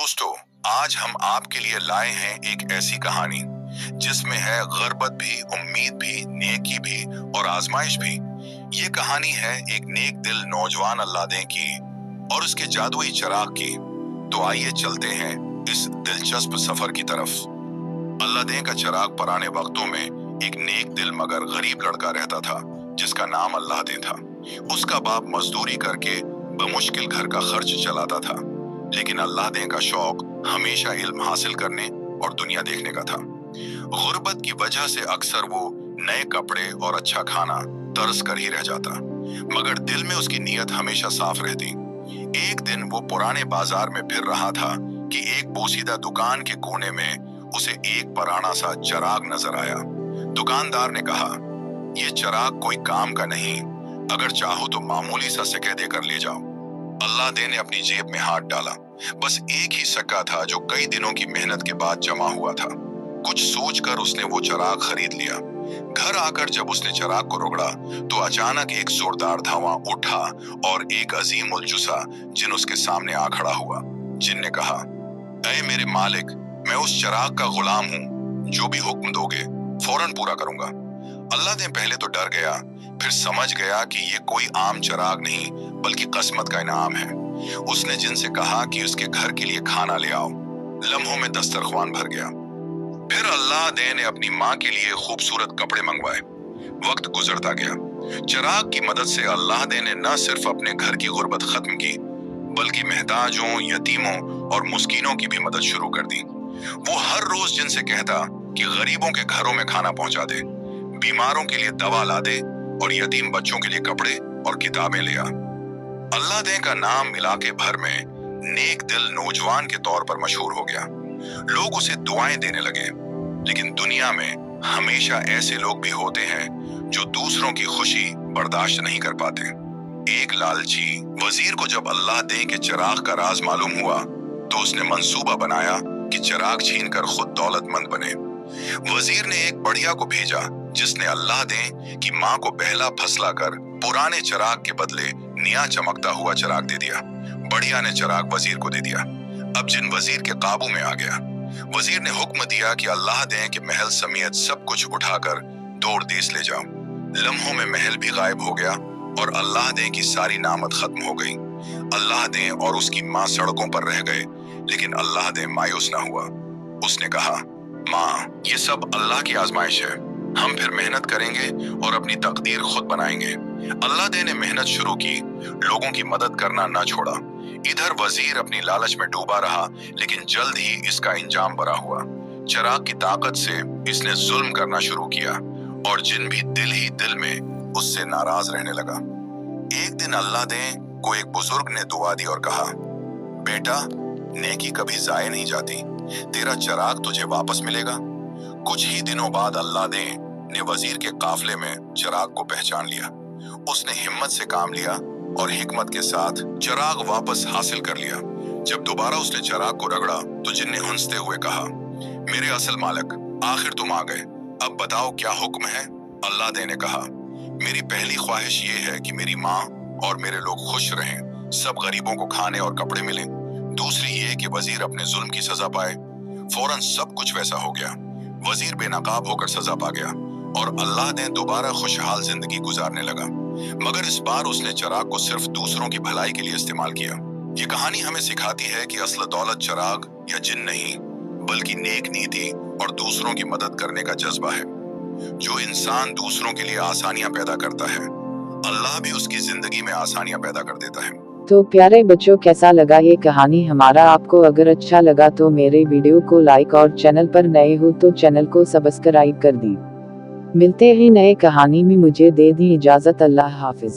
दोस्तों, आज हम आपके लिए लाए हैं एक ऐसी कहानी जिसमें है गुर्बत भी, उम्मीद भी, नेकी भी और आजमाइश भी। ये कहानी है एक नेक दिल नौजवान अल्लाहदे की और उसके जादुई चिराग की। तो आइए चलते हैं इस दिलचस्प सफर की तरफ। अल्लाहदे का चिराग पुराने वक्तों में एक नेक दिल मगर गरीब लड़का रहता था जिसका नाम अल्लाहदे था। उसका बाप मजदूरी करके बमुश्किल घर का खर्च चलाता था, लेकिन अल्लाहदे का शौक हमेशा इल्म हासिल करने और दुनिया देखने का था। गुर्बत की वजह से अक्सर वो नए कपड़े और अच्छा खाना तरस कर ही रह जाता, मगर दिल में उसकी नीयत हमेशा साफ रहती। एक दिन वो पुराने बाजार में फिर रहा था कि एक बोसीदा दुकान के कोने में उसे एक पुराना सा चिराग नजर आया। दुकानदार ने कहा, ये चिराग कोई काम का नहीं, अगर चाहो तो मामूली सा सिक्का देकर ले जाओ। अल्लाहदे ने अपनी जेब में हाथ डाला। बस एक ही सिक्का था जो कई दिनों की मेहनत के बाद जमा हुआ था। कुछ सोचकर उसने वो चिराग खरीद लिया। घर आकर जब उसने चिराग को रगड़ा तो अचानक एक जोरदार धुआं उठा और एक अजीम उलजुसा जिन उसके सामने आ खड़ा हुआ। जिन ने कहा, ऐ मेरे मालिक, मैं उस चिराग का गुलाम हूँ, जो भी हुक्म दोगे फौरन पूरा करूंगा। अल्लाहदे पहले तो डर गया, फिर समझ गया कि ये कोई आम चिराग नहीं बल्कि किस्मत का इनाम है। उसने जिन से कहा कि उसके घर के लिए खाना ले आओ। लम्हों में दस्तरख्वान भर गया। फिर अल्लाहदे ने अपनी माँ के लिए खूबसूरत कपड़े मंगवाए। वक्त गुजरता गया। चिराग की मदद से अल्लाहदे ने न सिर्फ अपने घर की गुर्बत खत्म की, बल्कि महताजों, यतीमों और मुस्कीनों की भी मदद शुरू कर दी। वो हर रोज जिनसे कहता कि गरीबों के घरों में खाना पहुंचा दे, बीमारों के लिए दवा ला दे और यतीम बच्चों के लिए कपड़े और किताबें ले आ। अल्लाहदे का नाम इलाके भर में नेक दिल नौजवान के तौर पर मशहूर हो गया। लोग उसे दुआएं देने लगे। लेकिन दुनिया में हमेशा ऐसे लोग भी होते हैं जो दूसरों की खुशी बर्दाश्त नहीं कर पाते। एक लालची वजीर को जब अल्लाहदे के चिराग का राज मालूम हुआ तो उसने मंसूबा बनाया कि चिराग छीनकर खुद दौलतमंद बने। वजीर ने एक बढ़िया को भेजा जिसने अल्लाहदे की माँ को बहला फसला कर पुराने चिराग के बदले नया चमकता हुआ चिराग दे दिया। बढ़िया ने चिराग वजीर को दे दिया। अब जिन वजीर के काबू में आ गया। वजीर ने हुक्म दिया कि अल्लाहदे के महल समेत सब कुछ उठाकर दूर देश ले जाओ। लम्हों में महल भी गायब हो गया और अल्लाहदे की सारी नामत खत्म हो गई। अल्लाहदे और उसकी माँ सड़कों पर रह गए, लेकिन अल्लाहदे मायूस न हुआ। उसने कहा, माँ, ये सब अल्लाह की आजमाइश है। हम फिर मेहनत करेंगे और अपनी तकदीर खुद बनाएंगे। अल्लाहदे ने मेहनत शुरू की, लोगों की मदद करना न छोड़ा। इधर वजीर अपनी लालच में डूबा रहा, लेकिन जल्द ही इसका इंजाम बरा हुआ। चिराग की ताकत से इसने जुल्म करना शुरू किया और जिन भी दिल ही दिल में उससे नाराज रहने लगा। एक दिन अल्लाहदे को एक बुजुर्ग ने दुआ दी और कहा, बेटा, नेकी कभी जाए नहीं जाती, तेरा चिराग तुझे वापस मिलेगा। कुछ ही दिनों बाद अल्लाहदे ने वजीर के काफले में चिराग को पहचान लिया। उसने हिम्मत से काम लिया और हिकमत के साथ चिराग वापस हासिल कर लिया। जब दोबारा उसने चिराग को रगड़ा तो जिन ने हंसते हुए कहा, मेरे असल मालिक, आखिर तुम आ गए, अब बताओ क्या हुक्म है। अल्लाहदे ने कहा, मेरी पहली ख्वाहिश ये है कि मेरी माँ और मेरे लोग खुश रहें, सब गरीबों को खाने और कपड़े मिलें। दूसरी ये कि वजीर अपने जुल्म की सजा पाए। फौरन सब कुछ वैसा हो गया। वजीर बेनकाब होकर सजा पा गया और अल्लाहदे दोबारा खुशहाल जिंदगी गुजारने लगा। मगर इस बार उसने चिराग को सिर्फ दूसरों की भलाई के लिए इस्तेमाल किया। ये कहानी हमें सिखाती है कि असल दौलत चिराग या जिन नहीं, बल्कि नेक नीति और दूसरों की मदद करने का जज्बा है। जो इंसान दूसरों के लिए आसानियां पैदा करता है, अल्लाह भी उसकी जिंदगी में आसानियां पैदा कर देता है। तो प्यारे बच्चों, कैसा लगा ये कहानी हमारा? आपको अगर अच्छा लगा तो मेरे वीडियो को लाइक और चैनल पर नए हो तो चैनल को सब्सक्राइब कर दी। मिलते हैं नए कहानी में, मुझे दे दी इजाजत। अल्लाह हाफिज।